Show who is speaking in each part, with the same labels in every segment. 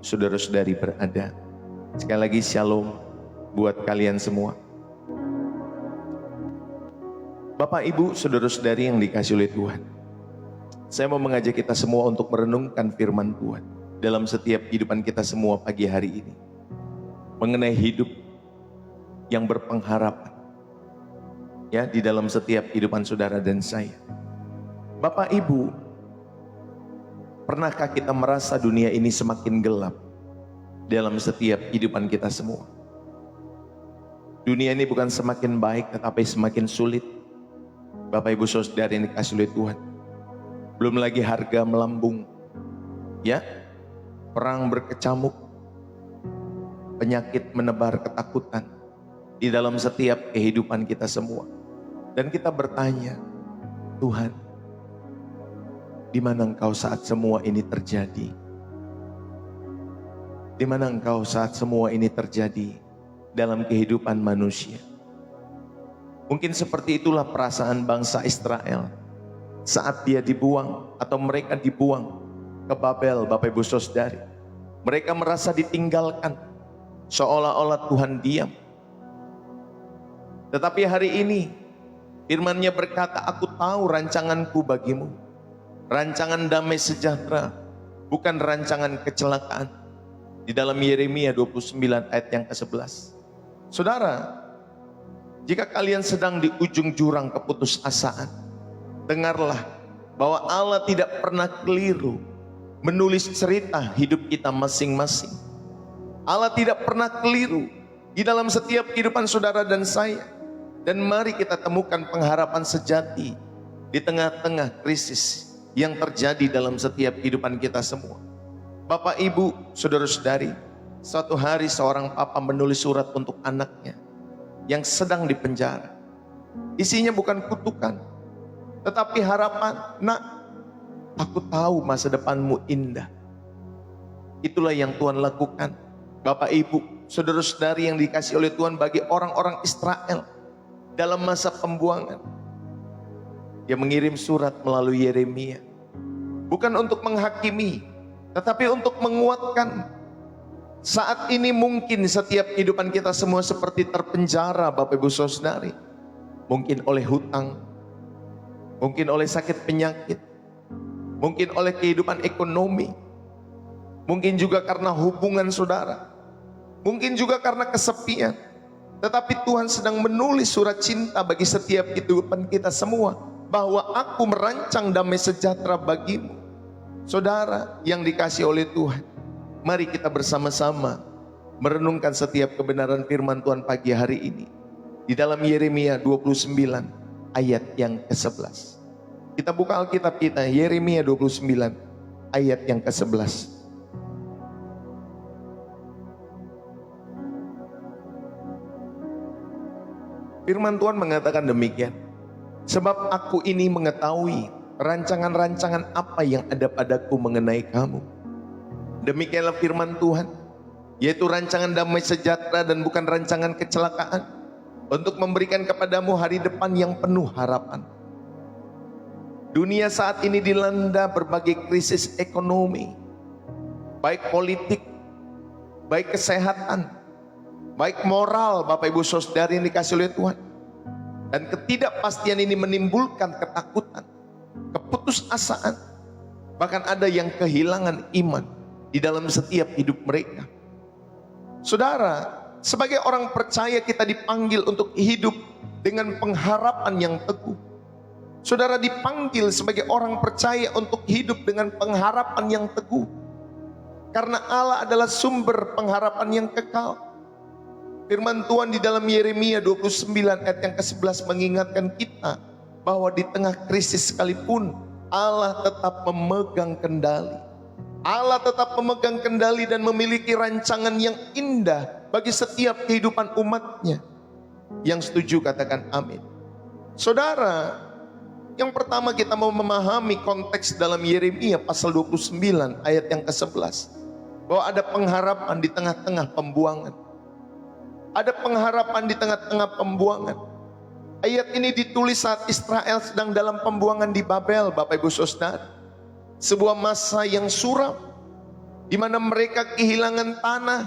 Speaker 1: saudara-saudari berada. Sekali lagi shalom buat kalian semua. Bapak, Ibu, saudara-saudari yang dikasih oleh Tuhan, saya mau mengajak kita semua untuk merenungkan firman Tuhan dalam setiap kehidupan kita semua pagi hari ini, mengenai hidup yang berpengharapan ya di dalam setiap kehidupan saudara dan saya. Bapak, Ibu, pernahkah kita merasa dunia ini semakin gelap dalam setiap kehidupan kita semua? Dunia ini bukan semakin baik tetapi semakin sulit. Bapak, Ibu, saudara yang dikasih oleh Tuhan, belum lagi harga melambung, ya, perang berkecamuk, penyakit menebar ketakutan di dalam setiap kehidupan kita semua. Dan kita bertanya, Tuhan, di mana Engkau saat semua ini terjadi? Di mana Engkau saat semua ini terjadi dalam kehidupan manusia? Mungkin seperti itulah perasaan bangsa Israel saat dia dibuang atau mereka dibuang ke Babel, Bapak, Ibu, saudari. Mereka merasa ditinggalkan, seolah-olah Tuhan diam. Tetapi hari ini firman-Nya berkata, aku tahu rancanganku bagimu, rancangan damai sejahtera, bukan rancangan kecelakaan. Di dalam Yeremia 29 ayat yang ke-11. Saudara, jika kalian sedang di ujung jurang keputusasaan, dengarlah bahwa Allah tidak pernah keliru menulis cerita hidup kita masing-masing. Allah tidak pernah keliru di dalam setiap kehidupan saudara dan saya. Dan mari kita temukan pengharapan sejati di tengah-tengah krisis yang terjadi dalam setiap kehidupan kita semua. Bapak, Ibu, saudara-saudari, suatu hari seorang papa menulis surat untuk anaknya yang sedang dipenjara. Isinya bukan kutukan, tetapi harapan. Nak, aku tahu masa depanmu indah. Itulah yang Tuhan lakukan, Bapak, Ibu, saudara-saudari yang dikasih oleh Tuhan, bagi orang-orang Israel dalam masa pembuangan. Dia mengirim surat melalui Yeremia, bukan untuk menghakimi, tetapi untuk menguatkan. Saat ini mungkin setiap kehidupan kita semua seperti terpenjara, Bapak, Ibu, saudari. Mungkin oleh hutang, mungkin oleh sakit penyakit, mungkin oleh kehidupan ekonomi, mungkin juga karena hubungan saudara, mungkin juga karena kesepian. Tetapi Tuhan sedang menulis surat cinta bagi setiap kehidupan kita semua, bahwa aku merancang damai sejahtera bagimu. Saudara yang dikasih oleh Tuhan, mari kita bersama-sama merenungkan setiap kebenaran firman Tuhan pagi hari ini di dalam Yeremia 29 ayat yang ke-11. Kita buka Alkitab kita, Yeremia 29 ayat yang ke-11. Firman Tuhan mengatakan demikian, sebab aku ini mengetahui rancangan-rancangan apa yang ada padaku mengenai kamu. Demikianlah firman Tuhan, yaitu rancangan damai sejahtera dan bukan rancangan kecelakaan, untuk memberikan kepadamu hari depan yang penuh harapan. Dunia saat ini dilanda berbagai krisis ekonomi, baik politik, baik kesehatan, baik moral, Bapak, Ibu, saudari yang dikasih oleh Tuhan. Dan ketidakpastian ini menimbulkan ketakutan, keputusasaan, bahkan ada yang kehilangan iman di dalam setiap hidup mereka. Saudara, sebagai orang percaya kita dipanggil untuk hidup dengan pengharapan yang teguh. Saudara dipanggil sebagai orang percaya untuk hidup dengan pengharapan yang teguh, karena Allah adalah sumber pengharapan yang kekal. Firman Tuhan di dalam Yeremia 29 ayat yang ke-11 mengingatkan kita bahwa di tengah krisis sekalipun Allah tetap memegang kendali. Allah tetap memegang kendali dan memiliki rancangan yang indah bagi setiap kehidupan umatnya. Yang setuju katakan amin. Saudara, yang pertama kita mau memahami konteks dalam Yeremia pasal 29 ayat yang ke-11, bahwa ada pengharapan di tengah-tengah pembuangan. Ada pengharapan di tengah-tengah pembuangan. Ayat ini ditulis saat Israel sedang dalam pembuangan di Babel, Bapak, Ibu, saudara. Sebuah masa yang suram, di mana mereka kehilangan tanah,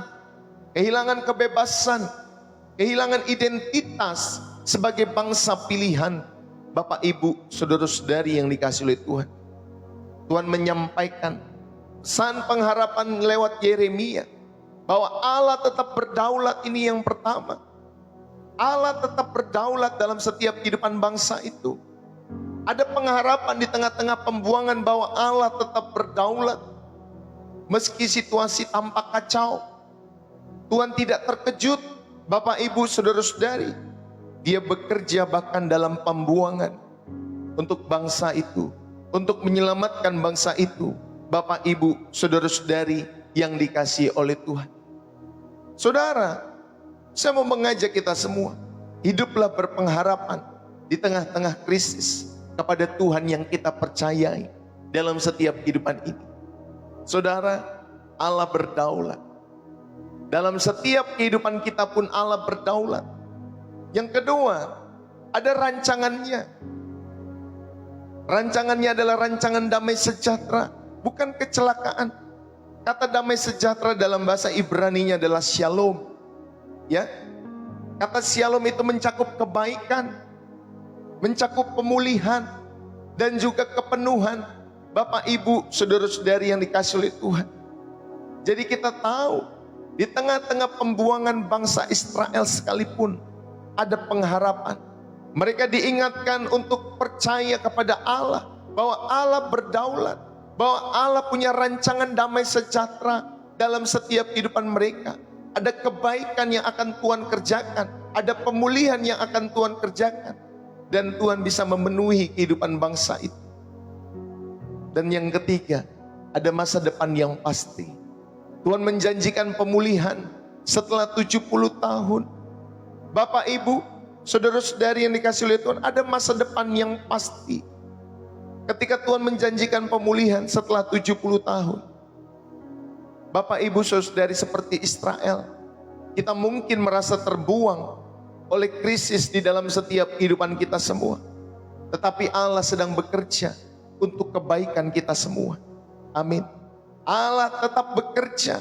Speaker 1: kehilangan kebebasan, kehilangan identitas sebagai bangsa pilihan. Bapak, Ibu, saudara-saudari yang dikasihi oleh Tuhan, Tuhan menyampaikan pesan pengharapan lewat Yeremia bahwa Allah tetap berdaulat. Ini yang pertama, Allah tetap berdaulat dalam setiap kehidupan bangsa itu. Ada pengharapan di tengah-tengah pembuangan bahwa Allah tetap berdaulat. Meski situasi tampak kacau, Tuhan tidak terkejut. Bapak, Ibu, saudara-saudari, Dia bekerja bahkan dalam pembuangan untuk bangsa itu, untuk menyelamatkan bangsa itu. Bapak, Ibu, saudara-saudari yang dikasihi oleh Tuhan. Saudara, saya mau mengajak kita semua, hiduplah berpengharapan di tengah-tengah krisis kepada Tuhan yang kita percayai dalam setiap kehidupan ini. Saudara, Allah berdaulat. Dalam setiap kehidupan kita pun Allah berdaulat. Yang kedua, ada rancangannya. Rancangannya adalah rancangan damai sejahtera, bukan kecelakaan. Kata damai sejahtera dalam bahasa Ibrani-nya adalah shalom. Ya, kata shalom itu mencakup kebaikan, mencakup pemulihan, dan juga kepenuhan. Bapak, Ibu, saudara-saudari yang dikasihi oleh Tuhan. Jadi kita tahu, di tengah-tengah pembuangan bangsa Israel sekalipun, ada pengharapan. Mereka diingatkan untuk percaya kepada Allah, bahwa Allah berdaulat, bahwa Allah punya rancangan damai sejahtera dalam setiap kehidupan mereka. Ada kebaikan yang akan Tuhan kerjakan, ada pemulihan yang akan Tuhan kerjakan, dan Tuhan bisa memenuhi kehidupan bangsa itu. Dan yang ketiga, ada masa depan yang pasti. Tuhan menjanjikan pemulihan setelah 70 tahun. Bapak, Ibu, saudara-saudari yang dikasihi oleh Tuhan, ada masa depan yang pasti. Ketika Tuhan menjanjikan pemulihan setelah 70 tahun. Bapak, Ibu, saudara-saudari, seperti Israel, kita mungkin merasa terbuang oleh krisis di dalam setiap kehidupan kita semua. Tetapi Allah sedang bekerja untuk kebaikan kita semua. Amin. Allah tetap bekerja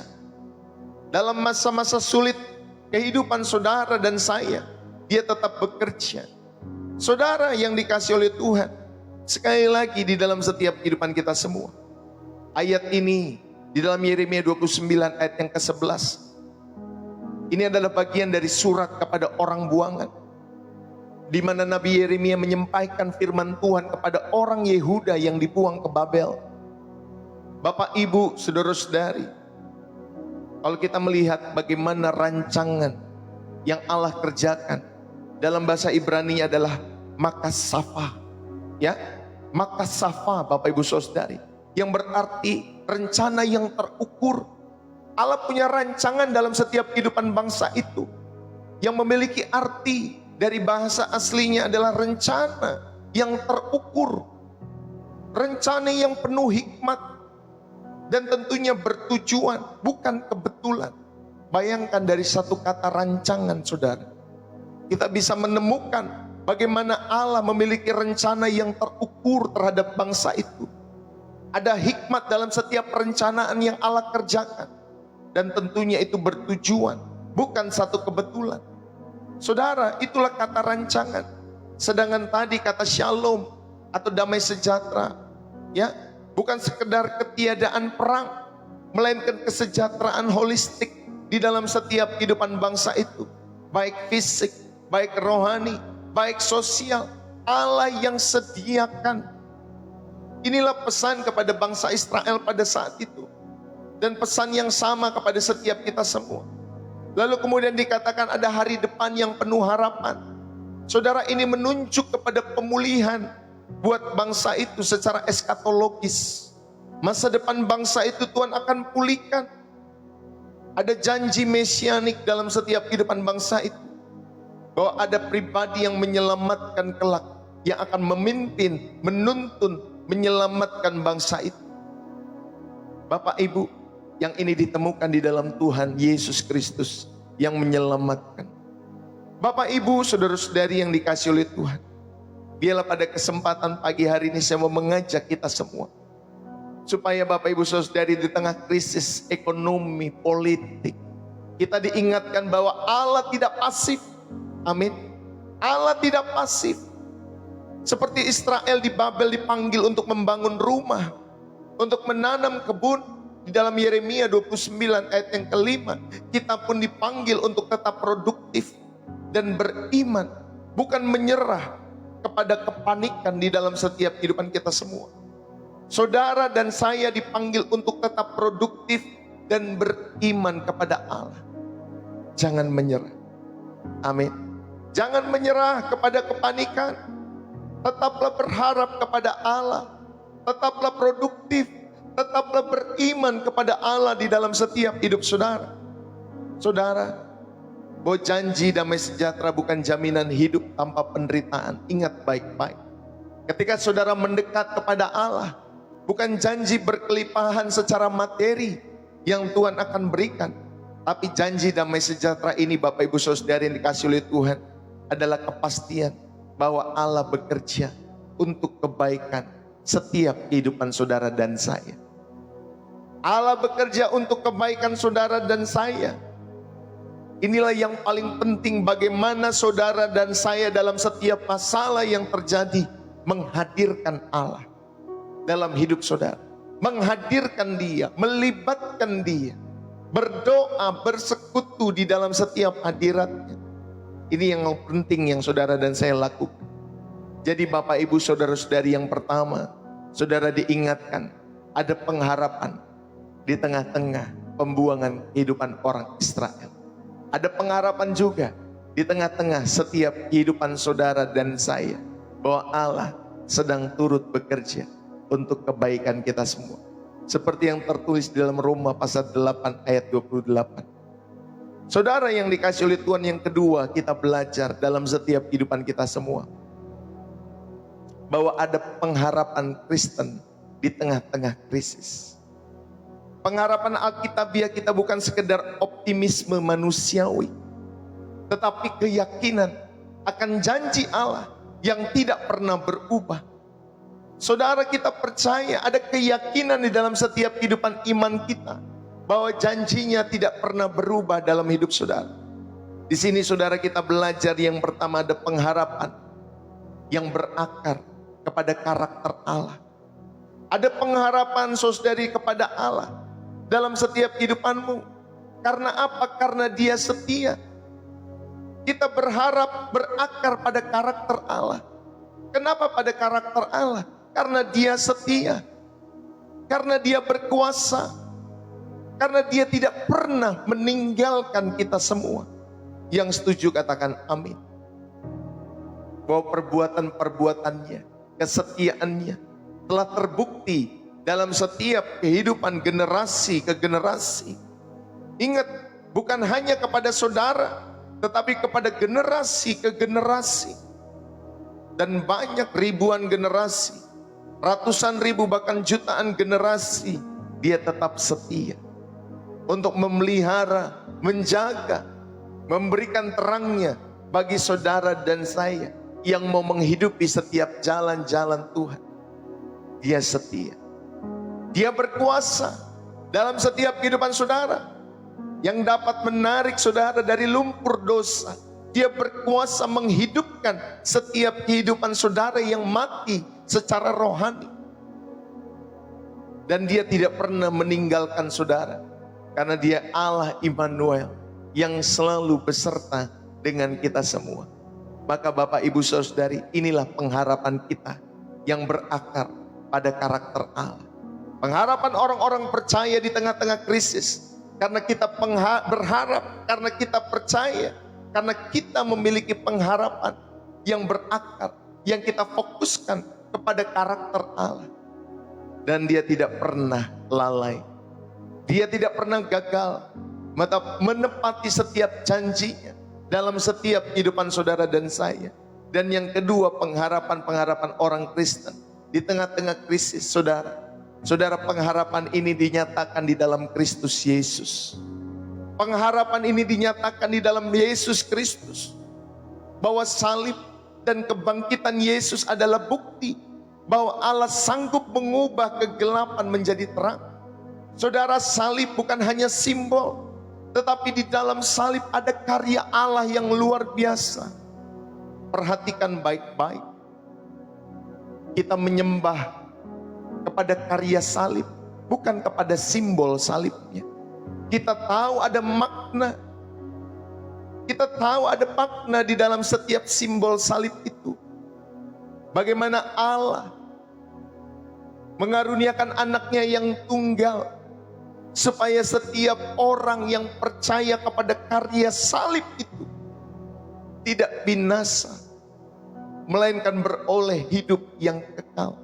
Speaker 1: dalam masa-masa sulit kehidupan saudara dan saya. Dia tetap bekerja. Saudara yang dikasihi oleh Tuhan, sekali lagi di dalam setiap kehidupan kita semua, ayat ini di dalam Yeremia 29 ayat yang ke-11, ini adalah bagian dari surat kepada orang buangan, di mana Nabi Yeremia menyampaikan firman Tuhan kepada orang Yehuda yang dibuang ke Babel. Bapak, Ibu, saudara-saudari, kalau kita melihat bagaimana rancangan yang Allah kerjakan, dalam bahasa Ibrani adalah makasafa, ya, makasafa, Bapak, Ibu, saudari, yang berarti rencana yang terukur. Allah punya rancangan dalam setiap kehidupan bangsa itu, yang memiliki arti dari bahasa aslinya adalah rencana yang terukur, rencana yang penuh hikmat, dan tentunya bertujuan, bukan kebetulan. Bayangkan dari satu kata rancangan, saudara, kita bisa menemukan bagaimana Allah memiliki rencana yang terukur terhadap bangsa itu. Ada hikmat dalam setiap perencanaan yang Allah kerjakan, dan tentunya itu bertujuan, bukan satu kebetulan. Saudara, itulah kata rancangan. Sedangkan tadi kata shalom atau damai sejahtera, ya, bukan sekedar ketiadaan perang, melainkan kesejahteraan holistik di dalam setiap kehidupan bangsa itu, baik fisik, baik rohani, baik sosial. Allah yang sediakan. Inilah pesan kepada bangsa Israel pada saat itu, dan pesan yang sama kepada setiap kita semua. Lalu kemudian dikatakan ada hari depan yang penuh harapan. Saudara, ini menunjuk kepada pemulihan buat bangsa itu secara eskatologis. Masa depan bangsa itu Tuhan akan pulihkan. Ada janji mesianik dalam setiap kehidupan bangsa itu, bahwa ada pribadi yang menyelamatkan kelak, yang akan memimpin, menuntun, menyelamatkan bangsa itu. Bapak, Ibu, yang ini ditemukan di dalam Tuhan Yesus Kristus yang menyelamatkan. Bapak, Ibu, saudara-saudari yang dikasihi oleh Tuhan, biarlah pada kesempatan pagi hari ini saya mau mengajak kita semua supaya Bapak Ibu Saudari di tengah krisis ekonomi, politik, kita diingatkan bahwa Allah tidak pasif. Amin. Allah tidak pasif. Seperti Israel di Babel dipanggil untuk membangun rumah, untuk menanam kebun. Di dalam Yeremia 29 ayat yang kelima, kita pun dipanggil untuk tetap produktif dan beriman, bukan menyerah kepada kepanikan di dalam setiap kehidupan kita semua. Saudara dan saya dipanggil untuk tetap produktif dan beriman kepada Allah. Jangan menyerah. Amin. Jangan menyerah kepada kepanikan. Tetaplah berharap kepada Allah. Tetaplah produktif. Tetaplah beriman kepada Allah di dalam setiap hidup saudara. Saudara, bahwa janji damai sejahtera bukan jaminan hidup tanpa penderitaan. Ingat baik-baik. Ketika saudara mendekat kepada Allah, bukan janji berkelimpahan secara materi yang Tuhan akan berikan. Tapi janji damai sejahtera ini Bapak Ibu Saudari yang dikasih oleh Tuhan adalah kepastian bahwa Allah bekerja untuk kebaikan setiap kehidupan saudara dan saya. Allah bekerja untuk kebaikan saudara dan saya. Inilah yang paling penting, bagaimana saudara dan saya dalam setiap masalah yang terjadi menghadirkan Allah dalam hidup saudara. Menghadirkan Dia, melibatkan Dia, berdoa, bersekutu di dalam setiap hadiratnya. Ini yang penting yang saudara dan saya lakukan. Jadi Bapak Ibu saudara-saudari, yang pertama, saudara diingatkan ada pengharapan di tengah-tengah pembuangan kehidupan orang Israel. Ada pengharapan juga di tengah-tengah setiap kehidupan saudara dan saya, bahwa Allah sedang turut bekerja untuk kebaikan kita semua. Seperti yang tertulis di dalam Roma pasal 8 ayat 28. Saudara yang dikasih oleh Tuhan, yang kedua, kita belajar dalam setiap kehidupan kita semua bahwa ada pengharapan Kristen di tengah-tengah krisis. Pengharapan Alkitabiah kita bukan sekedar optimisme manusiawi, tetapi keyakinan akan janji Allah yang tidak pernah berubah. Saudara, kita percaya ada keyakinan di dalam setiap kehidupan iman kita bahwa janjinya tidak pernah berubah dalam hidup saudara. Di sini saudara kita belajar yang pertama ada pengharapan yang berakar kepada karakter Allah. Ada pengharapan saudari kepada Allah dalam setiap kehidupanmu. Karena apa? Karena Dia setia. Kita berharap berakar pada karakter Allah. Kenapa pada karakter Allah? Karena Dia setia. Karena Dia berkuasa. Karena Dia tidak pernah meninggalkan kita semua. Yang setuju katakan amin. Bahwa perbuatan-perbuatannya, kesetiaannya telah terbukti dalam setiap kehidupan generasi ke generasi. Ingat, bukan hanya kepada saudara, tetapi kepada generasi ke generasi. Dan banyak ribuan generasi, ratusan ribu bahkan jutaan generasi, Dia tetap setia untuk memelihara, menjaga, memberikan terangnya bagi saudara dan saya yang mau menghidupi setiap jalan-jalan Tuhan. Dia setia. Dia berkuasa dalam setiap kehidupan saudara, yang dapat menarik saudara dari lumpur dosa. Dia berkuasa menghidupkan setiap kehidupan saudara yang mati secara rohani. Dan Dia tidak pernah meninggalkan saudara, karena Dia Allah Immanuel yang selalu beserta dengan kita semua. Maka Bapak Ibu Saudari, inilah pengharapan kita yang berakar pada karakter Allah. Pengharapan orang-orang percaya di tengah-tengah krisis. Karena kita berharap, karena kita percaya, karena kita memiliki pengharapan yang berakar, yang kita fokuskan kepada karakter Allah. Dan Dia tidak pernah lalai. Dia tidak pernah gagal menepati setiap janjinya dalam setiap kehidupan saudara dan saya. Dan yang kedua, pengharapan-pengharapan orang Kristen di tengah-tengah krisis saudara. Saudara, pengharapan ini dinyatakan di dalam Kristus Yesus. Pengharapan ini dinyatakan di dalam Yesus Kristus. Bahwa salib dan kebangkitan Yesus adalah bukti bahwa Allah sanggup mengubah kegelapan menjadi terang. Saudara, salib bukan hanya simbol, tetapi di dalam salib ada karya Allah yang luar biasa. Perhatikan baik-baik. Kita menyembah kepada karya salib, bukan kepada simbol salibnya. Kita tahu ada makna. Kita tahu ada makna di dalam setiap simbol salib itu. Bagaimana Allah mengaruniakan anaknya yang tunggal, supaya setiap orang yang percaya kepada karya salib itu tidak binasa, melainkan beroleh hidup yang kekal.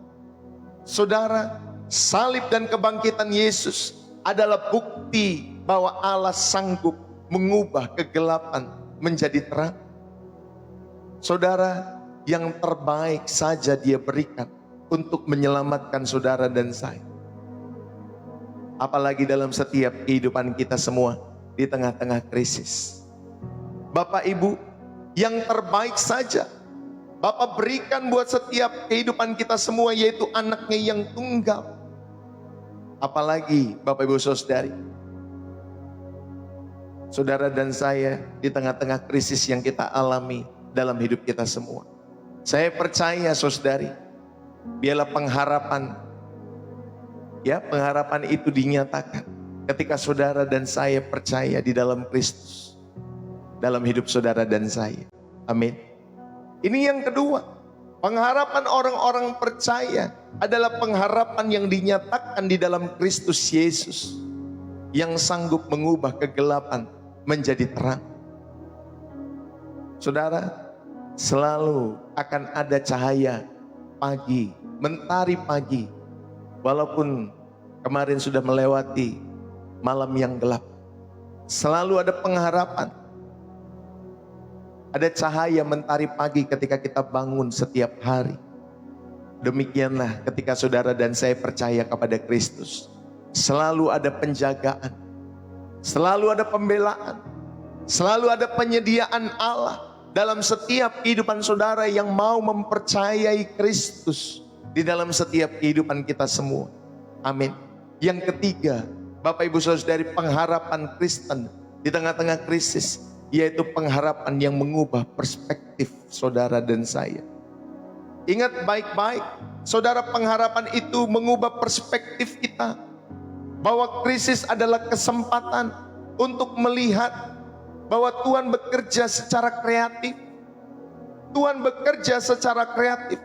Speaker 1: Saudara, salib dan kebangkitan Yesus adalah bukti bahwa Allah sanggup mengubah kegelapan menjadi terang. Saudara, yang terbaik saja Dia berikan untuk menyelamatkan saudara dan saya. Apalagi dalam setiap kehidupan kita semua di tengah-tengah krisis. Bapak Ibu, yang terbaik saja Bapa berikan buat setiap kehidupan kita semua, yaitu anaknya yang tunggal. Apalagi Bapak Ibu Saudari, saudara dan saya di tengah-tengah krisis yang kita alami dalam hidup kita semua. Saya percaya saudari, biarlah pengharapan itu dinyatakan ketika saudara dan saya percaya di dalam Kristus, dalam hidup saudara dan saya. Amin. Ini yang kedua, pengharapan orang-orang percaya adalah pengharapan yang dinyatakan di dalam Kristus Yesus, yang sanggup mengubah kegelapan menjadi terang. Saudara, selalu akan ada cahaya pagi, mentari pagi, walaupun kemarin sudah melewati malam yang gelap. Selalu ada pengharapan, ada cahaya mentari pagi ketika kita bangun setiap hari. Demikianlah ketika saudara dan saya percaya kepada Kristus, selalu ada penjagaan, selalu ada pembelaan, selalu ada penyediaan Allah dalam setiap kehidupan saudara yang mau mempercayai Kristus di dalam setiap kehidupan kita semua. Amin. Yang ketiga, Bapak Ibu Saudari, pengharapan Kristen di tengah-tengah krisis, yaitu pengharapan yang mengubah perspektif saudara dan saya. Ingat baik-baik, saudara, pengharapan itu mengubah perspektif kita, bahwa krisis adalah kesempatan untuk melihat bahwa Tuhan bekerja secara kreatif. Tuhan bekerja secara kreatif.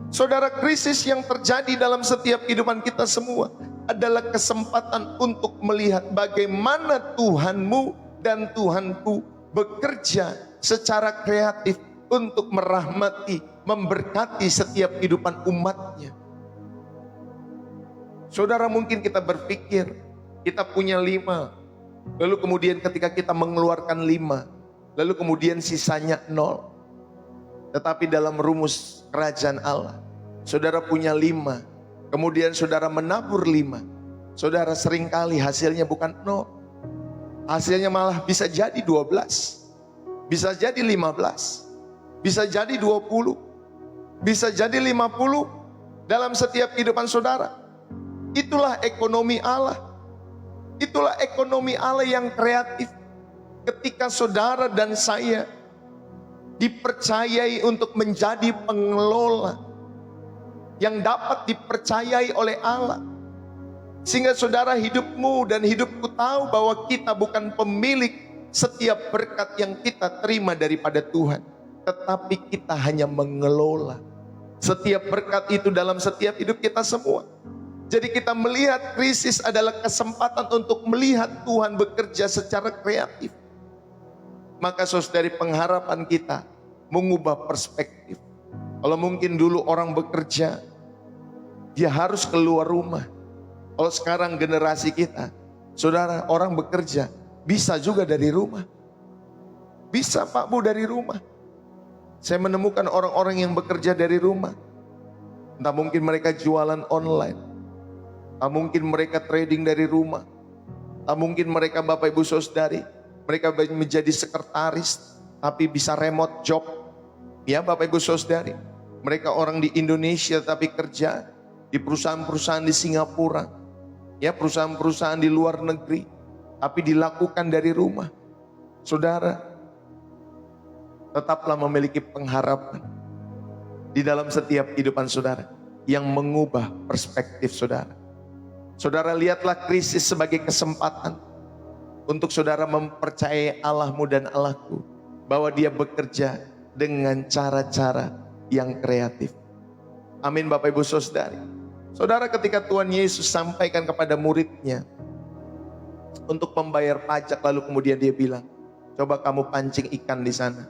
Speaker 1: Saudara, krisis yang terjadi dalam setiap kehidupan kita semua adalah kesempatan untuk melihat bagaimana Tuhanmu dan Tuhanku bekerja secara kreatif untuk merahmati, memberkati setiap kehidupan umatnya. Saudara, mungkin kita berpikir kita punya 5, lalu kemudian ketika kita mengeluarkan 5, lalu kemudian sisanya 0. Tetapi dalam rumus kerajaan Allah, saudara punya 5, kemudian saudara menabur 5. Saudara, seringkali hasilnya bukan 0. Hasilnya malah bisa jadi 12, bisa jadi 15, bisa jadi 20, bisa jadi 50 dalam setiap kehidupan saudara. Itulah ekonomi Allah. Itulah ekonomi Allah yang kreatif. Ketika saudara dan saya dipercayai untuk menjadi pengelola yang dapat dipercayai oleh Allah, sehingga saudara, hidupmu dan hidupku tahu bahwa kita bukan pemilik setiap berkat yang kita terima daripada Tuhan, tetapi kita hanya mengelola setiap berkat itu dalam setiap hidup kita semua. Jadi kita melihat krisis adalah kesempatan untuk melihat Tuhan bekerja secara kreatif. Maka saudari, pengharapan kita mengubah perspektif. Kalau mungkin dulu orang bekerja, dia harus keluar rumah. Kalau sekarang generasi kita, saudara, orang bekerja bisa juga dari rumah. Bisa Pak Bu dari rumah. Saya menemukan orang-orang yang bekerja dari rumah. Entah mungkin mereka jualan online, tak mungkin mereka trading dari rumah, tak mungkin mereka, Bapak Ibu Saudari, mereka menjadi sekretaris tapi bisa remote job. Ya Bapak Ibu Saudari, Mereka orang di Indonesia tapi kerja di perusahaan-perusahaan di Singapura. Ya, perusahaan-perusahaan di luar negeri. Tapi dilakukan dari rumah. Saudara, tetaplah memiliki pengharapan di dalam setiap kehidupan saudara yang mengubah perspektif saudara. Saudara, lihatlah krisis sebagai kesempatan untuk saudara mempercayai Allahmu dan Allahku, bahwa Dia bekerja dengan cara-cara yang kreatif. Amin Bapak Ibu Saudari. Saudara, ketika Tuhan Yesus sampaikan kepada muridnya untuk membayar pajak, lalu kemudian Dia bilang, coba kamu pancing ikan di sana.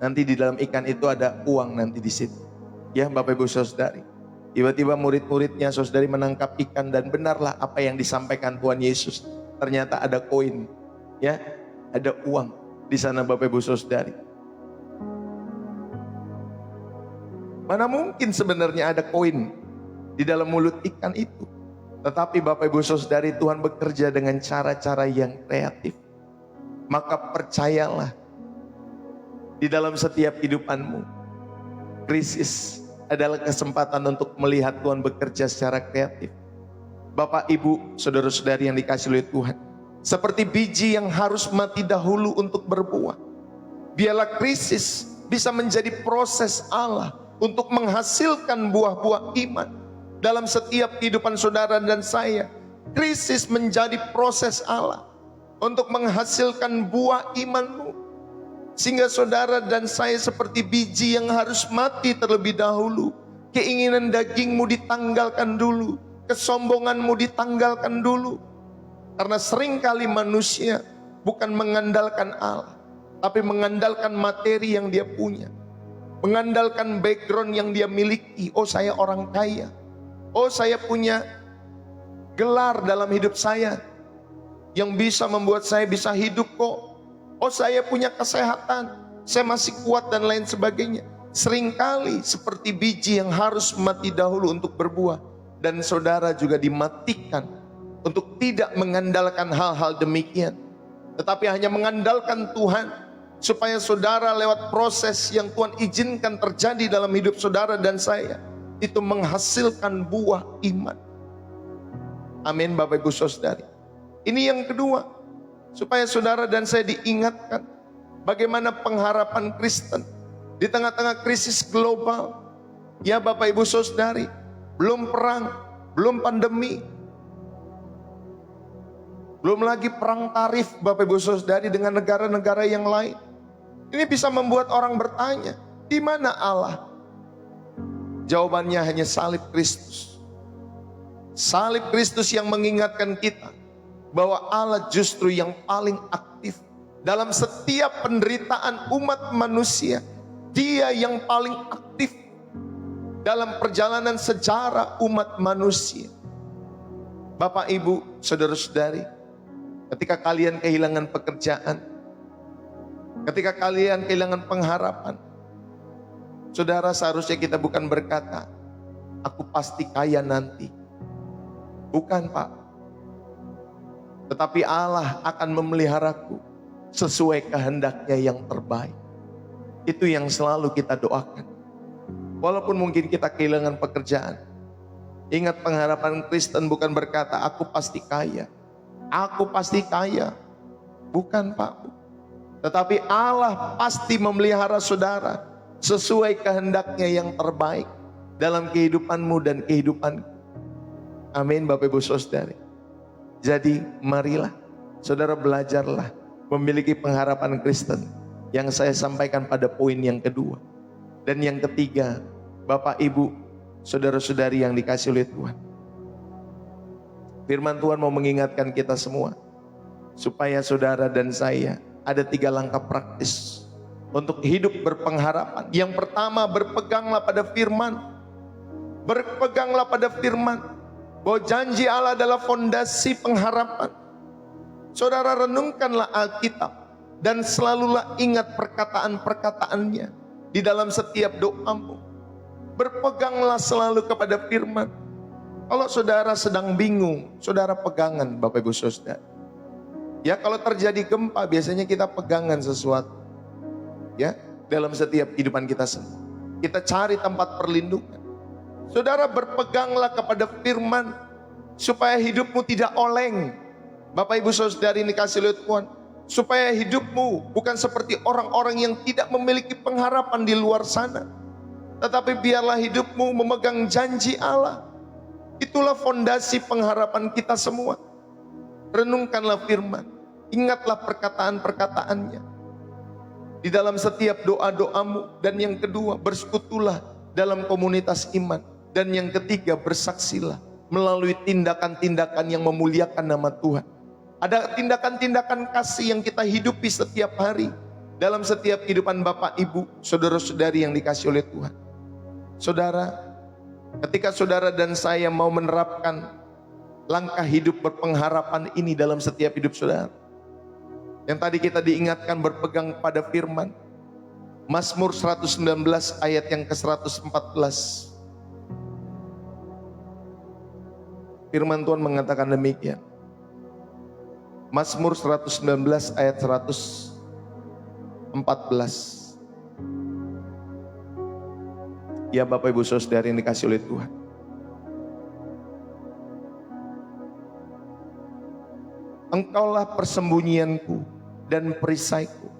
Speaker 1: Nanti di dalam ikan itu ada uang nanti di situ. Ya Bapak Ibu Saudari. Tiba-tiba murid-muridnya saudari menangkap ikan, dan benarlah apa yang disampaikan Tuhan Yesus. Ternyata ada koin, ya, ada uang di sana Bapak Ibu Saudari. Mana mungkin sebenarnya ada koin di dalam mulut ikan itu. Tetapi Bapak Ibu Saudari, Tuhan bekerja dengan cara-cara yang kreatif. Maka percayalah, di dalam setiap kehidupanmu, krisis adalah kesempatan untuk melihat Tuhan bekerja secara kreatif. Bapak, Ibu, saudara-saudari yang dikasihi oleh Tuhan, seperti biji yang harus mati dahulu untuk berbuah, biarlah krisis bisa menjadi proses Allah untuk menghasilkan buah-buah iman dalam setiap kehidupan saudara dan saya. Krisis menjadi proses Allah untuk menghasilkan buah imanmu, sehingga saudara dan saya seperti biji yang harus mati terlebih dahulu. Keinginan dagingmu ditanggalkan dulu, kesombonganmu ditanggalkan dulu. Karena seringkali manusia bukan mengandalkan Allah, tapi mengandalkan materi yang dia punya, mengandalkan background yang dia miliki. Oh, saya orang kaya, oh saya punya gelar dalam hidup saya yang bisa membuat saya bisa hidup kok. Oh, saya punya kesehatan, saya masih kuat dan lain sebagainya. Seringkali seperti biji yang harus mati dahulu untuk berbuah. Dan saudara juga dimatikan untuk tidak mengandalkan hal-hal demikian, tetapi hanya mengandalkan Tuhan, supaya saudara lewat proses yang Tuhan izinkan terjadi dalam hidup saudara dan saya, itu menghasilkan buah iman. Amin Bapak Ibu Saudari. Ini yang kedua, supaya saudara dan saya diingatkan bagaimana pengharapan Kristen di tengah-tengah krisis global. Ya Bapak Ibu Saudari, belum perang, belum pandemi, belum lagi perang tarif Bapak Ibu Saudari dengan negara-negara yang lain. Ini bisa membuat orang bertanya, di mana Allah? Jawabannya hanya salib Kristus. Salib Kristus yang mengingatkan kita bahwa Allah justru yang paling aktif dalam setiap penderitaan umat manusia. Dia yang paling aktif dalam perjalanan sejarah umat manusia. Bapak, Ibu, saudara-saudari, ketika kalian kehilangan pekerjaan, ketika kalian kehilangan pengharapan, saudara, seharusnya kita bukan berkata, aku pasti kaya nanti. Bukan, Pak. Tetapi Allah akan memeliharaku sesuai kehendaknya yang terbaik. Itu yang selalu kita doakan. Walaupun mungkin kita kehilangan pekerjaan, ingat, pengharapan Kristen bukan berkata, aku pasti kaya, aku pasti kaya. Bukan, Pak. Tetapi Allah pasti memelihara saudara sesuai kehendaknya yang terbaik dalam kehidupanmu dan kehidupanku. Amin Bapak Ibu Saudari. Jadi marilah saudara, belajarlah memiliki pengharapan Kristen yang saya sampaikan pada poin yang kedua. Dan yang ketiga, Bapak Ibu, saudara-saudari yang dikasihi oleh Tuhan, firman Tuhan mau mengingatkan kita semua, supaya saudara dan saya ada 3 langkah praktis untuk hidup berpengharapan. Yang pertama, berpeganglah pada firman. Berpeganglah pada firman, bahwa janji Allah adalah fondasi pengharapan. Saudara, renungkanlah Alkitab dan selalulah ingat perkataan-perkataannya di dalam setiap doamu. Berpeganglah selalu kepada firman. Kalau saudara sedang bingung, saudara pegangan Bapak Ibu Saudara. Ya, kalau terjadi gempa biasanya kita pegangan sesuatu. Ya, dalam setiap kehidupan kita semua. Kita cari tempat perlindungan. Saudara, berpeganglah kepada firman supaya hidupmu tidak oleng. Bapak Ibu Saudari ini kasih oleh Tuhan, supaya hidupmu bukan seperti orang-orang yang tidak memiliki pengharapan di luar sana, tetapi biarlah hidupmu memegang janji Allah. Itulah fondasi pengharapan kita semua. Renungkanlah firman, ingatlah perkataan-perkataannya di dalam setiap doa-doamu. Dan yang kedua, bersekutulah dalam komunitas iman. Dan yang ketiga, bersaksilah melalui tindakan-tindakan yang memuliakan nama Tuhan. Ada tindakan-tindakan kasih yang kita hidupi setiap hari dalam setiap kehidupan Bapak, Ibu, saudara-saudari yang dikasih oleh Tuhan. Saudara, ketika saudara dan saya mau menerapkan langkah hidup berpengharapan ini dalam setiap hidup saudara, yang tadi kita diingatkan berpegang pada firman, Mazmur 119 ayat yang ke-114. Firman Tuhan mengatakan demikian. Mazmur 119 ayat 114. Ya Bapak Ibu Saudara yang dikasih oleh Tuhan. Engkaulah persembunyianku dan perisaiku.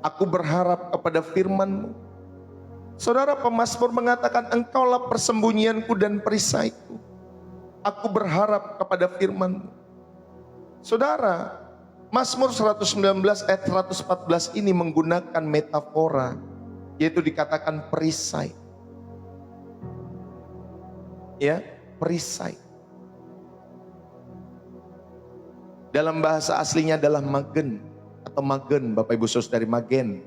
Speaker 1: Aku berharap kepada firman-Mu. Saudara, pemazmur mengatakan, engkaulah persembunyianku dan perisaiku. Aku berharap kepada firman-Mu. Saudara, Mazmur 119 ayat 114 ini menggunakan metafora, yaitu dikatakan perisai. Ya, perisai. Dalam bahasa aslinya adalah magen atau magen, Bapak Ibu Saudari, magen.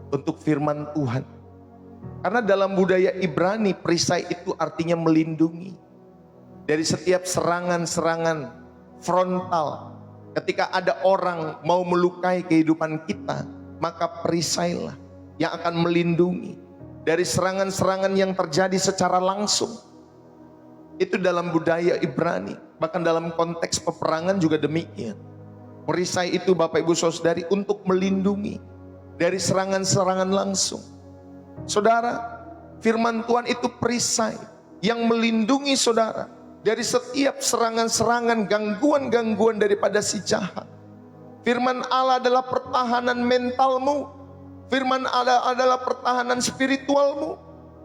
Speaker 1: Untuk firman Tuhan. Karena dalam budaya Ibrani, perisai itu artinya melindungi dari setiap serangan-serangan frontal. Ketika ada orang mau melukai kehidupan kita, maka perisailah yang akan melindungi dari serangan-serangan yang terjadi secara langsung. Itu dalam budaya Ibrani. Bahkan dalam konteks peperangan juga demikian. Perisai itu Bapak Ibu Saudari untuk melindungi dari serangan-serangan langsung. Saudara, firman Tuhan itu perisai yang melindungi saudara dari setiap serangan-serangan, gangguan-gangguan daripada si jahat. Firman Allah adalah pertahanan mentalmu. Firman Allah adalah pertahanan spiritualmu.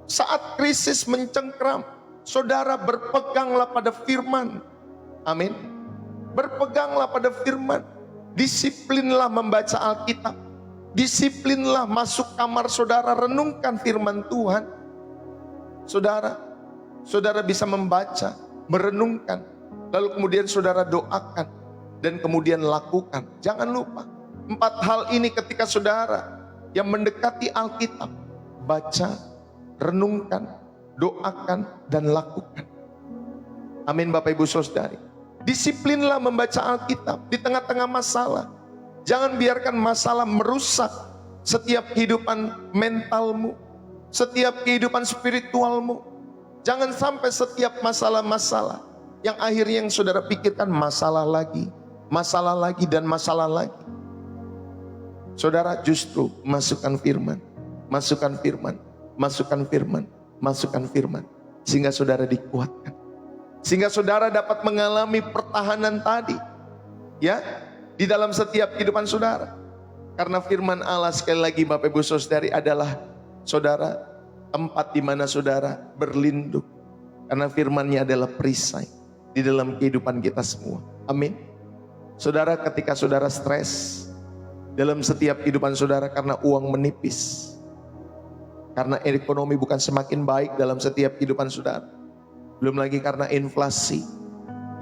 Speaker 1: Saat krisis mencengkram, saudara berpeganglah pada firman. Amin. Berpeganglah pada firman. Disiplinlah membaca Alkitab. Disiplinlah masuk kamar saudara, renungkan firman Tuhan. Saudara bisa membaca, merenungkan, lalu kemudian saudara doakan, dan kemudian lakukan. Jangan lupa, 4 hal ini ketika saudara yang mendekati Alkitab, baca, renungkan, doakan, dan lakukan. Amin Bapak Ibu Saudari. Disiplinlah membaca Alkitab di tengah-tengah masalah. Jangan biarkan masalah merusak setiap kehidupan mentalmu, setiap kehidupan spiritualmu. Jangan sampai setiap masalah-masalah yang akhirnya yang saudara pikirkan masalah lagi, dan masalah lagi. Saudara justru masukkan firman, sehingga saudara dikuatkan. Sehingga saudara dapat mengalami pertahanan tadi, ya, di dalam setiap kehidupan saudara. Karena firman Allah sekali lagi Bapak Ibu Saudari adalah saudara, tempat di mana saudara berlindung. Karena firman-Nya adalah perisai di dalam kehidupan kita semua. Amin. Saudara, ketika saudara stres dalam setiap kehidupan saudara karena uang menipis, karena ekonomi bukan semakin baik dalam setiap kehidupan saudara, belum lagi karena inflasi,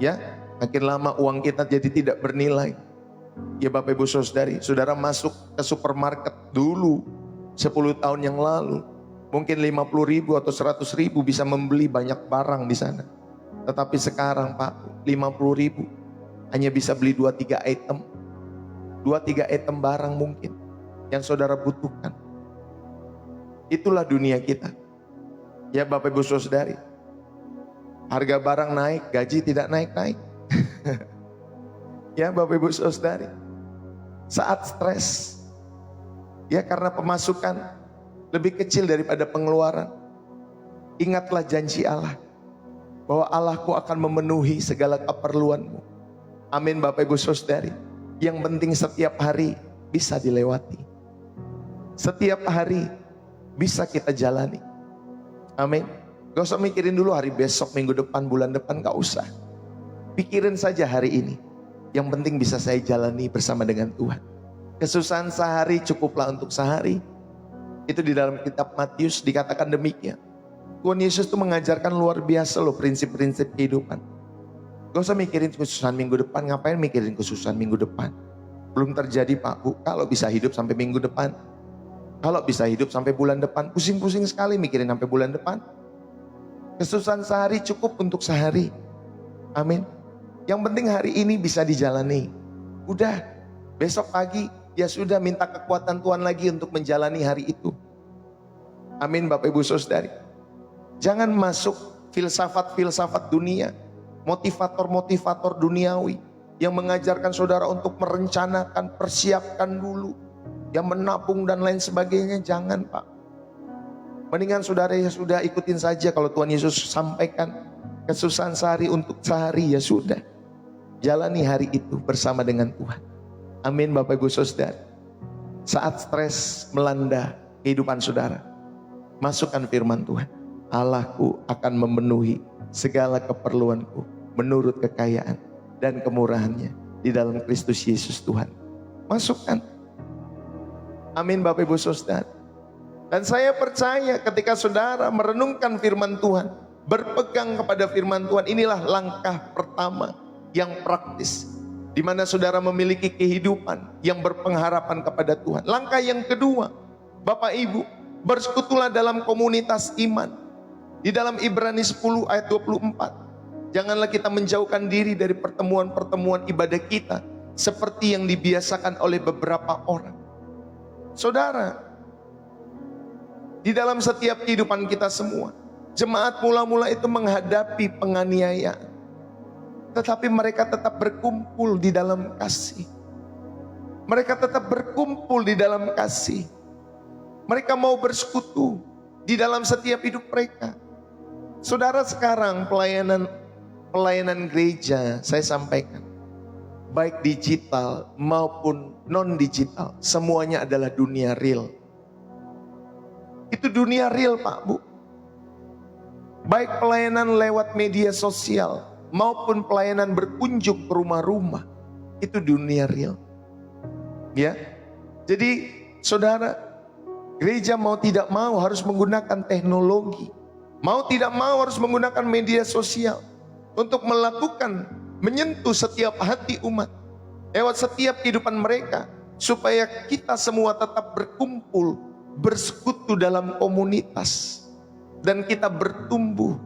Speaker 1: ya, makin lama uang kita jadi tidak bernilai. Ya Bapak Ibu Saudari, saudara masuk ke supermarket dulu 10 tahun yang lalu, mungkin 50.000 atau 100.000 bisa membeli banyak barang di sana. Tetapi sekarang Pak, 50.000 hanya bisa beli 2-3 item. 2-3 item barang mungkin yang saudara butuhkan. Itulah dunia kita. Ya Bapak Ibu Saudari, harga barang naik, gaji tidak naik-naik. Ya Bapak Ibu Saudari, saat stres, ya karena pemasukan lebih kecil daripada pengeluaran. Ingatlah janji Allah, bahwa Allahku akan memenuhi segala keperluanmu. Amin Bapak Ibu Saudari. Yang penting setiap hari bisa dilewati. Setiap hari bisa kita jalani. Amin. Gak usah mikirin dulu hari besok, minggu depan, bulan depan, gak usah. Pikirin saja hari ini. Yang penting bisa saya jalani bersama dengan Tuhan. Kesusahan sehari cukuplah untuk sehari. Itu di dalam kitab Matius dikatakan demikian. Tuhan Yesus itu mengajarkan luar biasa loh prinsip-prinsip kehidupan. Gak usah mikirin kesusahan minggu depan. Ngapain mikirin kesusahan minggu depan? Belum terjadi Pak Bu. Kalau bisa hidup sampai minggu depan, kalau bisa hidup sampai bulan depan, pusing-pusing sekali mikirin sampai bulan depan. Kesusahan sehari cukup untuk sehari. Amin. Yang penting hari ini bisa dijalani. Udah, besok pagi ya sudah minta kekuatan Tuhan lagi untuk menjalani hari itu. Amin Bapak Ibu Saudari. Jangan masuk filsafat-filsafat dunia, motivator-motivator duniawi yang mengajarkan saudara untuk merencanakan, persiapkan dulu, yang menabung dan lain sebagainya. Jangan Pak. Mendingan saudara ya sudah ikutin saja kalau Tuhan Yesus sampaikan kesusahan sehari untuk sehari, ya sudah. Jalani hari itu bersama dengan Tuhan. Amin Bapak Ibu Saudara. Saat stres melanda kehidupan saudara, masukkan firman Tuhan. Allahku akan memenuhi segala keperluanku menurut kekayaan dan kemurahannya di dalam Kristus Yesus Tuhan. Masukkan. Amin Bapak Ibu Saudara. Dan saya percaya ketika saudara merenungkan firman Tuhan, berpegang kepada firman Tuhan, inilah langkah pertama yang praktis, di mana saudara memiliki kehidupan yang berpengharapan kepada Tuhan. Langkah yang kedua, Bapak Ibu, bersekutulah dalam komunitas iman. Di dalam Ibrani 10 ayat 24, janganlah kita menjauhkan diri dari pertemuan-pertemuan ibadah kita seperti yang dibiasakan oleh beberapa orang. Saudara, di dalam setiap kehidupan kita semua, jemaat mula-mula itu menghadapi penganiayaan, tetapi mereka tetap berkumpul di dalam kasih. Mereka tetap berkumpul di dalam kasih. Mereka mau bersekutu di dalam setiap hidup mereka. Saudara, sekarang pelayanan gereja saya sampaikan, baik digital maupun non digital, semuanya adalah dunia real. Itu dunia real Pak Bu. Baik pelayanan lewat media sosial maupun pelayanan berkunjung ke rumah-rumah, itu dunia real. Ya. Jadi saudara, gereja mau tidak mau harus menggunakan teknologi, mau tidak mau harus menggunakan media sosial untuk melakukan, menyentuh setiap hati umat lewat setiap kehidupan mereka, supaya kita semua tetap berkumpul, bersekutu dalam komunitas, dan kita bertumbuh.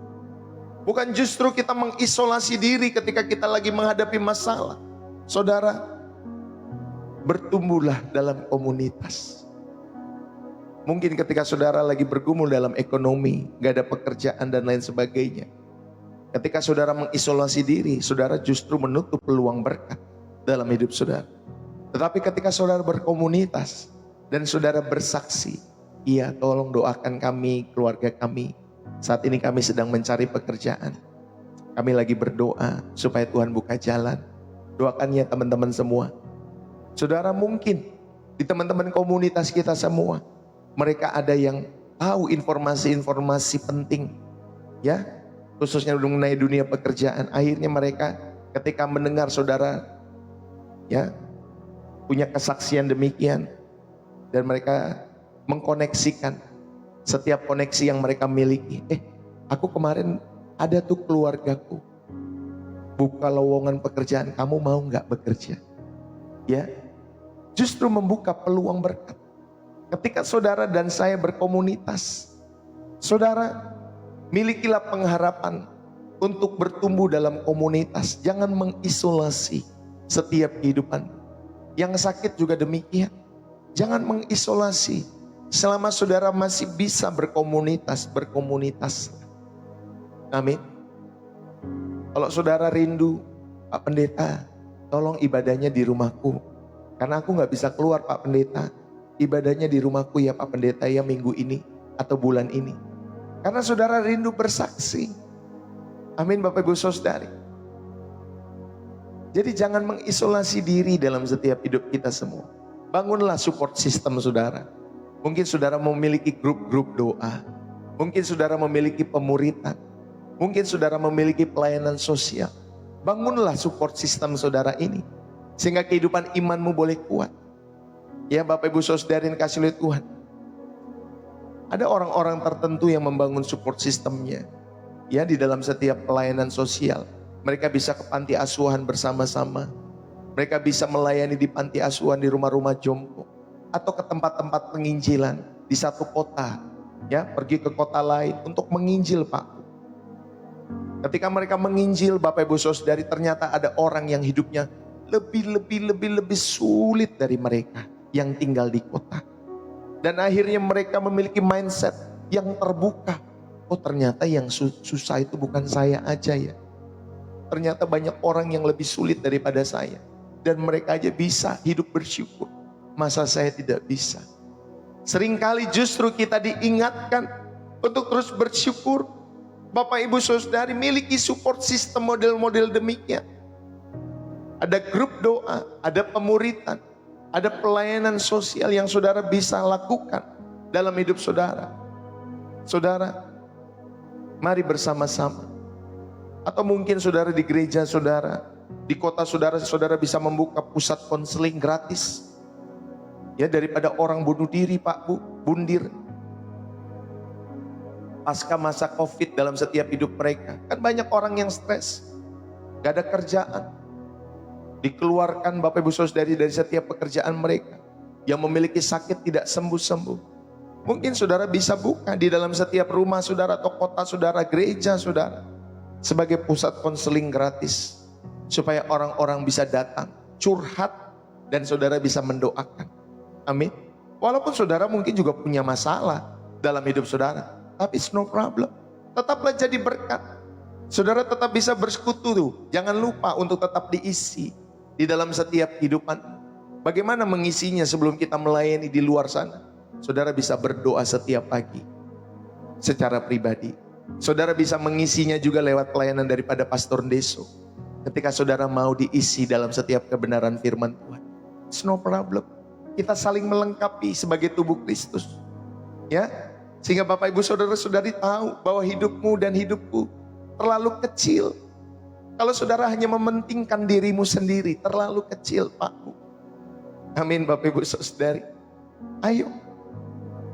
Speaker 1: Bukan justru kita mengisolasi diri ketika kita lagi menghadapi masalah. Saudara, bertumbuhlah dalam komunitas. Mungkin ketika saudara lagi bergumul dalam ekonomi, gak ada pekerjaan dan lain sebagainya, ketika saudara mengisolasi diri, saudara justru menutup peluang berkat dalam hidup saudara. Tetapi ketika saudara berkomunitas dan saudara bersaksi, iya tolong doakan kami, keluarga kami, saat ini kami sedang mencari pekerjaan, kami lagi berdoa supaya Tuhan buka jalan. Doakan ya teman-teman semua. Saudara, mungkin di teman-teman komunitas kita semua, mereka ada yang tahu informasi-informasi penting, ya, khususnya mengenai dunia pekerjaan. Akhirnya mereka ketika mendengar saudara, ya, punya kesaksian demikian, dan mereka mengkoneksikan setiap koneksi yang mereka miliki. Aku kemarin ada tuh keluargaku buka lowongan pekerjaan, kamu mau nggak bekerja? Ya, justru membuka peluang berkat. Ketika saudara dan saya berkomunitas, saudara milikilah pengharapan untuk bertumbuh dalam komunitas. Jangan mengisolasi setiap kehidupan. Yang sakit juga demikian. Jangan mengisolasi. Selama saudara masih bisa berkomunitas. Amin. Kalau saudara rindu, Pak Pendeta, tolong ibadahnya di rumahku, karena aku gak bisa keluar Pak Pendeta. ibadahnya di rumahku ya Pak Pendeta ya minggu ini atau bulan ini. Karena saudara rindu bersaksi. Amin Bapak Ibu Saudari. Jadi jangan mengisolasi diri dalam setiap hidup kita semua. Bangunlah support system saudara. Mungkin saudara memiliki grup-grup doa. Mungkin saudara memiliki pemuritan. Mungkin saudara memiliki pelayanan sosial. Bangunlah support system saudara ini. Sehingga kehidupan imanmu boleh kuat. Ya Bapak Ibu Saudari yang kasih oleh Tuhan. Ada orang-orang tertentu yang membangun support systemnya. Ya di dalam setiap pelayanan sosial. Mereka bisa ke panti asuhan bersama-sama. Mereka bisa melayani di panti asuhan, di rumah-rumah jompo. Atau ke tempat-tempat penginjilan di satu kota. Ya, pergi ke kota lain untuk menginjil Pak. Ketika mereka menginjil Bapak Ibu Saudari, ternyata ada orang yang hidupnya lebih sulit dari mereka yang tinggal di kota. Dan akhirnya mereka memiliki mindset yang terbuka. Oh ternyata yang susah itu bukan saya aja ya. Ternyata banyak orang yang lebih sulit daripada saya. Dan mereka aja bisa hidup bersyukur. Masa saya tidak bisa? Seringkali justru kita diingatkan untuk terus bersyukur. Bapak Ibu Saudari miliki support system model-model demikian. Ada grup doa, ada pemuritan, ada pelayanan sosial yang saudara bisa lakukan dalam hidup saudara. Saudara, mari bersama-sama. Atau mungkin saudara di gereja saudara, di kota saudara, saudara bisa membuka pusat konseling gratis. Ya daripada orang bunuh diri Pak Bu, bundir. Pasca masa Covid dalam setiap hidup mereka. Kan banyak orang yang stres. Gak ada kerjaan. Dikeluarkan Bapak Ibu Saudari dari setiap pekerjaan mereka. Yang memiliki sakit tidak sembuh-sembuh. Mungkin saudara bisa buka di dalam setiap rumah saudara atau kota saudara, gereja saudara. Sebagai pusat konseling gratis. Supaya orang-orang bisa datang, curhat, dan saudara bisa mendoakan. Amin. Walaupun saudara mungkin juga punya masalah dalam hidup saudara. Tapi it's no problem. Tetaplah jadi berkat. Saudara tetap bisa bersekutu tuh. Jangan lupa untuk tetap diisi di dalam setiap kehidupan. Bagaimana mengisinya sebelum kita melayani di luar sana? Saudara bisa berdoa setiap pagi secara pribadi. Saudara bisa mengisinya juga lewat pelayanan daripada Pastor Deso. Ketika saudara mau diisi dalam setiap kebenaran firman Tuhan. It's no problem. Kita saling melengkapi sebagai tubuh Kristus. Ya, sehingga Bapak Ibu Saudara-saudari tahu bahwa hidupmu dan hidupku terlalu kecil. Kalau saudara hanya mementingkan dirimu sendiri, terlalu kecil Pak Bu. Amin Bapak Ibu Saudari. Ayo.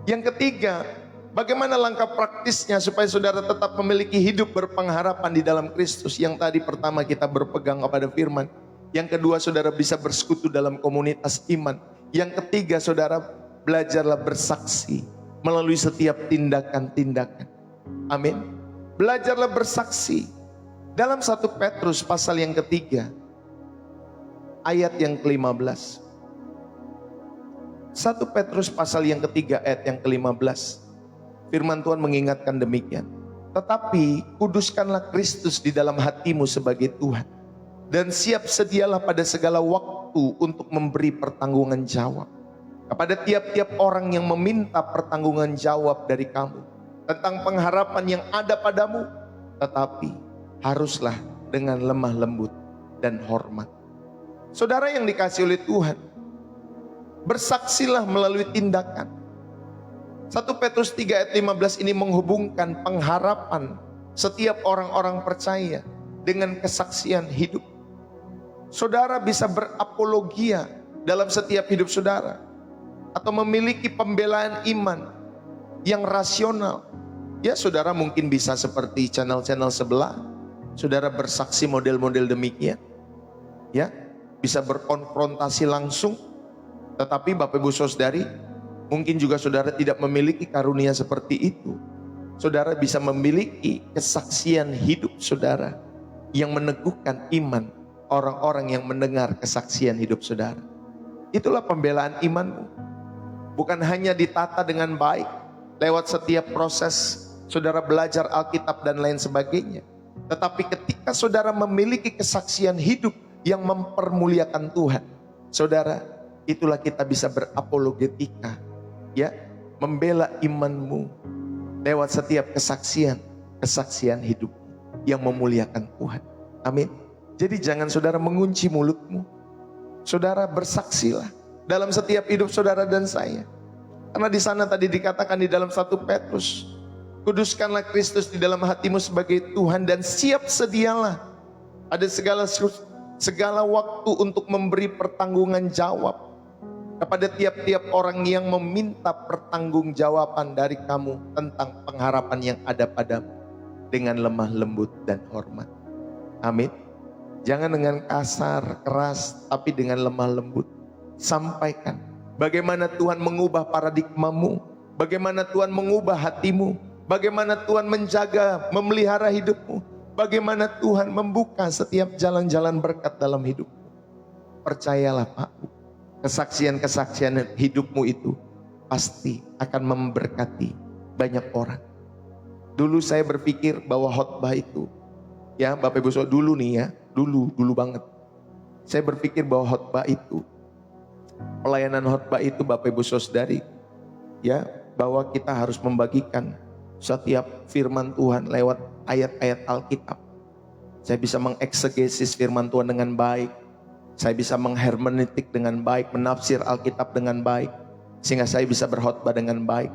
Speaker 1: Yang ketiga, bagaimana langkah praktisnya supaya saudara tetap memiliki hidup berpengharapan di dalam Kristus. Yang tadi pertama kita berpegang kepada firman. Yang kedua saudara bisa bersekutu dalam komunitas iman. Yang ketiga saudara belajarlah bersaksi melalui setiap tindakan-tindakan. Amin. Belajarlah bersaksi. Dalam 1 Petrus pasal yang ketiga, ayat yang ke-15. 1 Petrus pasal yang ketiga ayat yang ke-15. Firman Tuhan mengingatkan demikian. Tetapi kuduskanlah Kristus di dalam hatimu sebagai Tuhan. Dan siap sedialah pada segala waktu untuk memberi pertanggungan jawab kepada tiap-tiap orang yang meminta pertanggungan jawab dari kamu tentang pengharapan yang ada padamu, tetapi haruslah dengan lemah lembut dan hormat. Saudara yang dikasihi oleh Tuhan, bersaksilah melalui tindakan. 1 Petrus 3 ayat 15 ini menghubungkan pengharapan setiap orang-orang percaya dengan kesaksian hidup. Saudara bisa berapologia dalam setiap hidup saudara, atau memiliki pembelaan iman yang rasional. Ya saudara mungkin bisa seperti channel-channel sebelah, saudara bersaksi model-model demikian. Ya, bisa berkonfrontasi langsung. Tetapi Bapak Ibu Saudari, mungkin juga saudara tidak memiliki karunia seperti itu. Saudara bisa memiliki kesaksian hidup saudara yang meneguhkan iman orang-orang yang mendengar kesaksian hidup saudara. Itulah pembelaan imanmu. Bukan hanya ditata dengan baik lewat setiap proses saudara belajar Alkitab dan lain sebagainya. Tetapi ketika saudara memiliki kesaksian hidup yang mempermuliakan Tuhan, saudara, itulah kita bisa berapologetika, ya, membela imanmu lewat setiap kesaksian hidup yang memuliakan Tuhan. Amin. Jadi jangan saudara mengunci mulutmu. Saudara bersaksilah dalam setiap hidup saudara dan saya. Karena di sana tadi dikatakan di dalam 1 Petrus, kuduskanlah Kristus di dalam hatimu sebagai Tuhan dan siap sedialah ada segala waktu untuk memberi pertanggungan jawab kepada tiap-tiap orang yang meminta pertanggungjawaban dari kamu tentang pengharapan yang ada padamu dengan lemah lembut dan hormat. Amin. Jangan dengan kasar, keras, tapi dengan lemah lembut. Sampaikan bagaimana Tuhan mengubah paradigmamu, bagaimana Tuhan mengubah hatimu, bagaimana Tuhan menjaga, memelihara hidupmu, bagaimana Tuhan membuka setiap jalan-jalan berkat dalam hidupmu. Percayalah Pak, kesaksian-kesaksian hidupmu itu pasti akan memberkati banyak orang. Dulu saya berpikir bahwa khotbah itu, ya Bapak Ibu Saudara, dulu nih ya, dulu banget. Saya berpikir bahwa khotbah itu, pelayanan khotbah itu Bapak Ibu Saudari, ya, bahwa kita harus membagikan setiap firman Tuhan lewat ayat-ayat Alkitab. Saya bisa mengeksegesis firman Tuhan dengan baik. Saya bisa menghermeneutik dengan baik, menafsir Alkitab dengan baik, sehingga saya bisa berkhotbah dengan baik.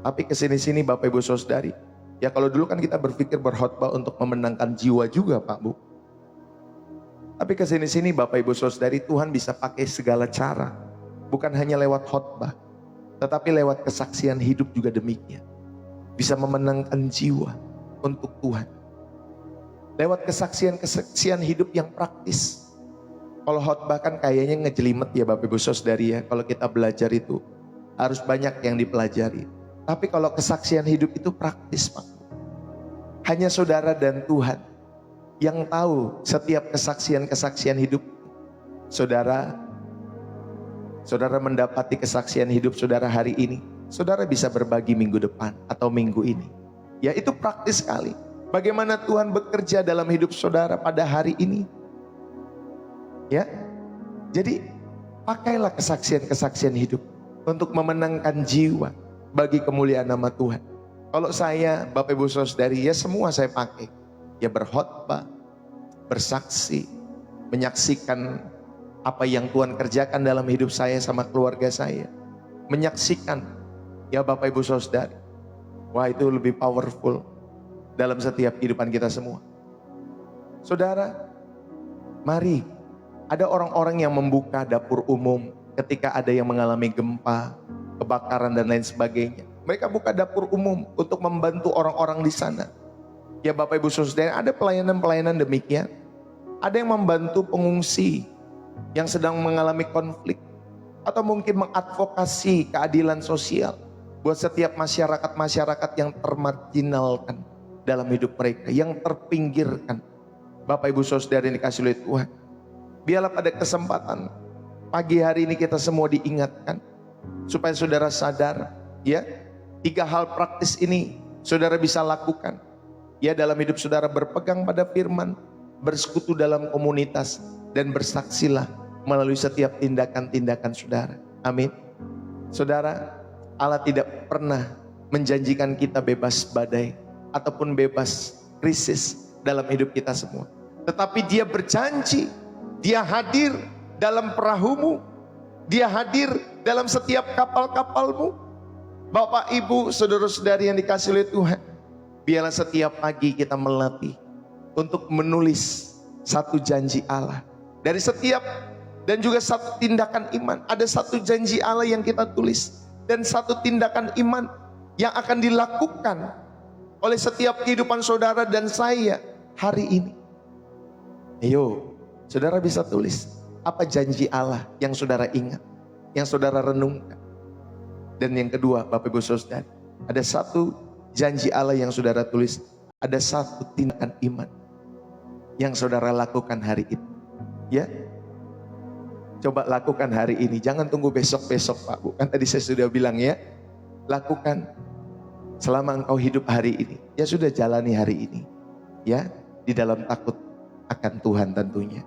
Speaker 1: Tapi kesini-sini Bapak Ibu Saudari, ya kalau dulu kan kita berpikir berkhotbah untuk memenangkan jiwa juga Pak Bu. Tapi kesini-sini Bapak Ibu Saudari, Tuhan bisa pakai segala cara. Bukan hanya lewat khotbah, tetapi lewat kesaksian hidup juga demikian. Bisa memenangkan jiwa untuk Tuhan. Lewat kesaksian hidup yang praktis. Kalau khotbah kan kayaknya ngejelimet ya Bapak Ibu Saudari ya. Kalau kita belajar itu harus banyak yang dipelajari. Tapi kalau kesaksian hidup itu praktis Pak. Hanya saudara dan Tuhan yang tahu setiap kesaksian hidup saudara. Saudara mendapati kesaksian hidup saudara hari ini, saudara bisa berbagi minggu depan atau minggu ini. Ya itu praktis sekali. Bagaimana Tuhan bekerja dalam hidup saudara pada hari ini. Ya, jadi pakailah kesaksian hidup untuk memenangkan jiwa bagi kemuliaan nama Tuhan. Kalau saya, Bapak Ibu Saudari, ya semua saya pakai. Ya berkhotbah, bersaksi, menyaksikan apa yang Tuhan kerjakan dalam hidup saya sama keluarga saya. Menyaksikan, ya Bapak Ibu Saudari. Wah itu lebih powerful dalam setiap kehidupan kita semua. Saudara, mari, ada orang-orang yang membuka dapur umum ketika ada yang mengalami gempa, kebakaran dan lain sebagainya. Mereka buka dapur umum untuk membantu orang-orang di sana. Ya Bapak Ibu Saudara, ada pelayanan-pelayanan demikian. Ada yang membantu pengungsi yang sedang mengalami konflik. Atau mungkin mengadvokasi keadilan sosial buat setiap masyarakat-masyarakat yang termarginalkan dalam hidup mereka, yang terpinggirkan. Bapak Ibu Saudara yang dikasihi oleh Tuhan, biarlah pada kesempatan pagi hari ini kita semua diingatkan supaya saudara sadar, ya, 3 hal praktis ini saudara bisa lakukan. Ya dalam hidup saudara, berpegang pada firman, bersekutu dalam komunitas, dan bersaksilah melalui setiap tindakan-tindakan saudara. Amin. Saudara, Allah tidak pernah menjanjikan kita bebas badai ataupun bebas krisis dalam hidup kita semua. Tetapi Dia berjanji, Dia hadir dalam perahumu, Dia hadir dalam setiap kapal-kapalmu. Bapak, Ibu, saudara-saudari yang dikasihi oleh Tuhan, biarlah setiap pagi kita melatih untuk menulis satu janji Allah. Dari setiap dan juga satu tindakan iman. Ada satu janji Allah yang kita tulis. Dan satu tindakan iman yang akan dilakukan oleh setiap kehidupan saudara dan saya hari ini. Ayo, saudara bisa tulis apa janji Allah yang saudara ingat, yang saudara renungkan. Dan yang kedua, Bapak Ibu Saudara, ada satu janji Allah yang saudara tulis, ada satu tindakan iman yang saudara lakukan hari ini. Ya, coba lakukan hari ini, jangan tunggu besok-besok Pak Bu. Kan tadi saya sudah bilang ya, lakukan selama engkau hidup hari ini. Ya sudah, jalani hari ini, ya, di dalam takut akan Tuhan tentunya.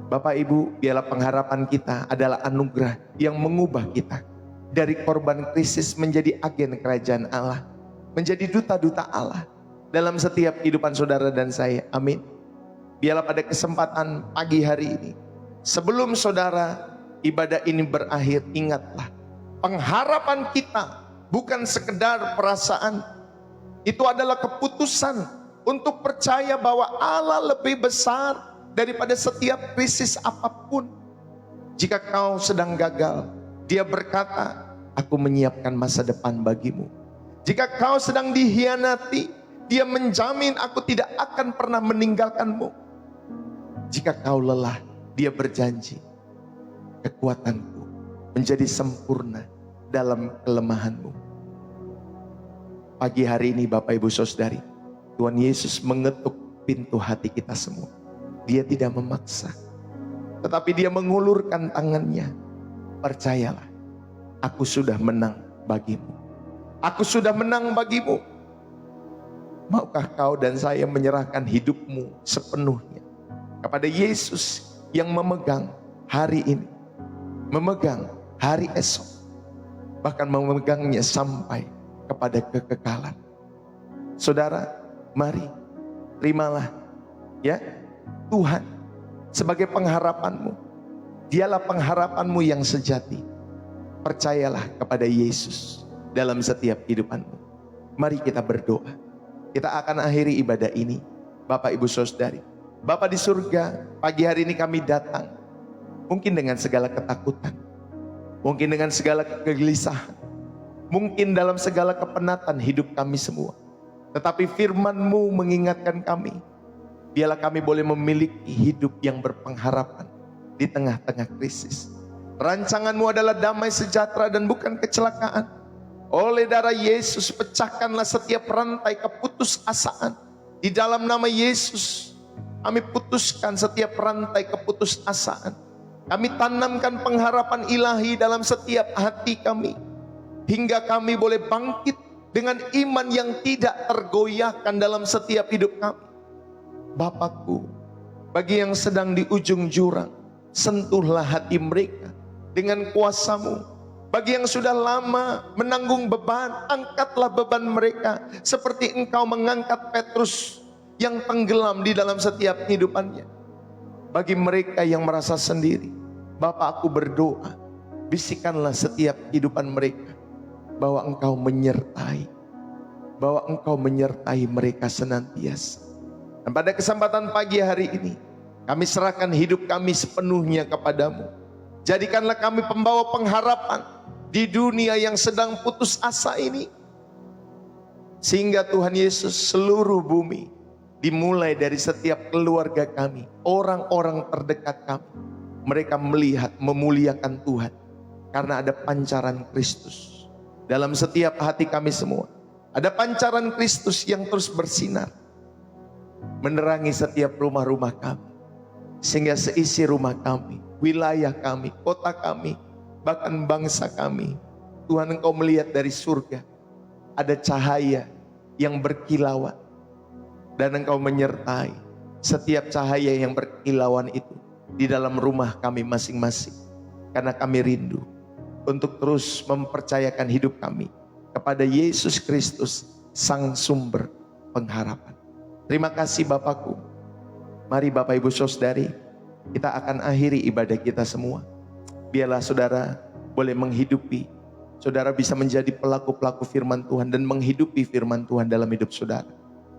Speaker 1: Bapak Ibu, biarlah pengharapan kita adalah anugerah yang mengubah kita dari korban krisis menjadi agen kerajaan Allah, menjadi duta-duta Allah dalam setiap kehidupan saudara dan saya. Amin. Biarlah pada kesempatan pagi hari ini, sebelum saudara ibadah ini berakhir, ingatlah pengharapan kita bukan sekedar perasaan, itu adalah keputusan untuk percaya bahwa Allah lebih besar daripada setiap krisis apapun. Jika kau sedang gagal, Dia berkata, aku menyiapkan masa depan bagimu. Jika kau sedang dihianati, Dia menjamin, aku tidak akan pernah meninggalkanmu. Jika kau lelah, Dia berjanji, kekuatanku menjadi sempurna dalam kelemahanmu. Pagi hari ini Bapak Ibu Saudari, Tuhan Yesus mengetuk pintu hati kita semua. Dia tidak memaksa, tetapi Dia mengulurkan tangannya. Percayalah, aku sudah menang bagimu. Aku sudah menang bagimu. Maukah kau dan saya menyerahkan hidupmu sepenuhnya kepada Yesus yang memegang hari ini, memegang hari esok, bahkan memegangnya sampai kepada kekekalan. Saudara, mari terimalah ya Tuhan sebagai pengharapanmu. Dialah pengharapanmu yang sejati. Percayalah kepada Yesus dalam setiap kehidupanmu. Mari kita berdoa. Kita akan akhiri ibadah ini. Bapak Ibu Saudari, Bapa di surga, pagi hari ini kami datang mungkin dengan segala ketakutan, mungkin dengan segala kegelisahan, mungkin dalam segala kepenatan hidup kami semua. Tetapi firman-Mu mengingatkan kami, biarlah kami boleh memiliki hidup yang berpengharapan di tengah-tengah krisis. Rancangan-Mu adalah damai sejahtera dan bukan kecelakaan. Oleh darah Yesus, pecahkanlah setiap rantai keputusasaan. Di dalam nama Yesus, kami putuskan setiap rantai keputusasaan. Kami tanamkan pengharapan ilahi dalam setiap hati kami, hingga kami boleh bangkit dengan iman yang tidak tergoyahkan dalam setiap hidup kami. Bapakku, bagi yang sedang di ujung jurang, sentuhlah hati mereka dengan kuasa-Mu. Bagi yang sudah lama menanggung beban, angkatlah beban mereka seperti Engkau mengangkat Petrus yang tenggelam di dalam setiap kehidupannya. Bagi mereka yang merasa sendiri, Bapa, aku berdoa, bisikanlah setiap kehidupan mereka bahwa Engkau menyertai, bahwa Engkau menyertai mereka senantiasa. Dan pada kesempatan pagi hari ini, kami serahkan hidup kami sepenuhnya kepadamu. Jadikanlah kami pembawa pengharapan di dunia yang sedang putus asa ini. Sehingga Tuhan Yesus, seluruh bumi, dimulai dari setiap keluarga kami, orang-orang terdekat kami, mereka melihat memuliakan Tuhan karena ada pancaran Kristus dalam setiap hati kami semua. Ada pancaran Kristus yang terus bersinar menerangi setiap rumah-rumah kami, sehingga seisi rumah kami, wilayah kami, kota kami, bahkan bangsa kami, Tuhan, Engkau melihat dari surga ada cahaya yang berkilauan, dan Engkau menyertai setiap cahaya yang berkilauan itu di dalam rumah kami masing-masing. Karena kami rindu untuk terus mempercayakan hidup kami kepada Yesus Kristus, Sang Sumber Pengharapan. Terima kasih Bapakku. Mari Bapak Ibu Saudari, kita akan akhiri ibadah kita semua. Biarlah saudara boleh menghidupi, saudara bisa menjadi pelaku-pelaku firman Tuhan dan menghidupi firman Tuhan dalam hidup saudara.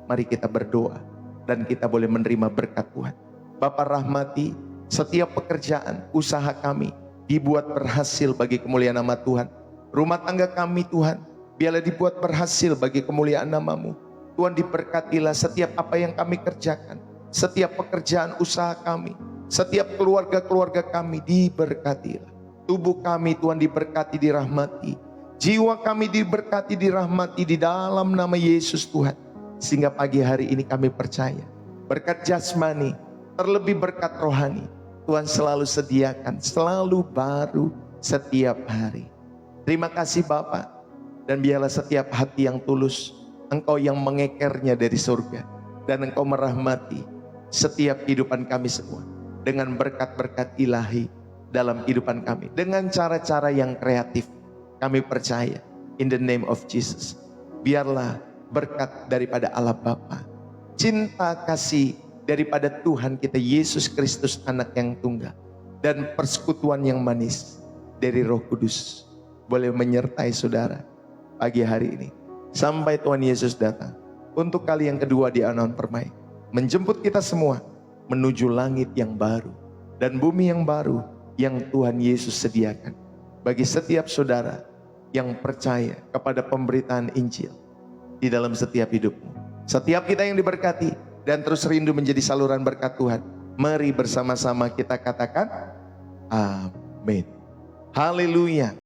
Speaker 1: Mari kita berdoa dan kita boleh menerima berkat Tuhan. Bapa, rahmati setiap pekerjaan, usaha kami dibuat berhasil bagi kemuliaan nama Tuhan. Rumah tangga kami Tuhan, biarlah dibuat berhasil bagi kemuliaan nama-Mu. Tuhan, diberkatilah setiap apa yang kami kerjakan, setiap pekerjaan usaha kami, setiap keluarga-keluarga kami diberkatilah. Tubuh kami Tuhan diberkati, dirahmati. Jiwa kami diberkati, dirahmati di dalam nama Yesus Tuhan. Sehingga pagi hari ini kami percaya berkat jasmani, terlebih berkat rohani, Tuhan selalu sediakan, selalu baru setiap hari. Terima kasih Bapa, dan biarlah setiap hati yang tulus, Engkau yang mengekernya dari surga, dan Engkau merahmati setiap kehidupan kami semua. dengan berkat-berkat ilahi dalam kehidupan kami. Dengan cara-cara yang kreatif, kami percaya, in the name of Jesus, biarlah berkat daripada Allah Bapa, cinta kasih daripada Tuhan kita Yesus Kristus anak yang tunggal, dan persekutuan yang manis dari Roh Kudus boleh menyertai saudara pagi hari ini sampai Tuhan Yesus datang untuk kali yang kedua di Anon Permai, menjemput kita semua menuju langit yang baru dan bumi yang baru yang Tuhan Yesus sediakan bagi setiap saudara yang percaya kepada pemberitaan Injil di dalam setiap hidupmu. Setiap kita yang diberkati dan terus rindu menjadi saluran berkat Tuhan, mari bersama-sama kita katakan amin. Haleluya.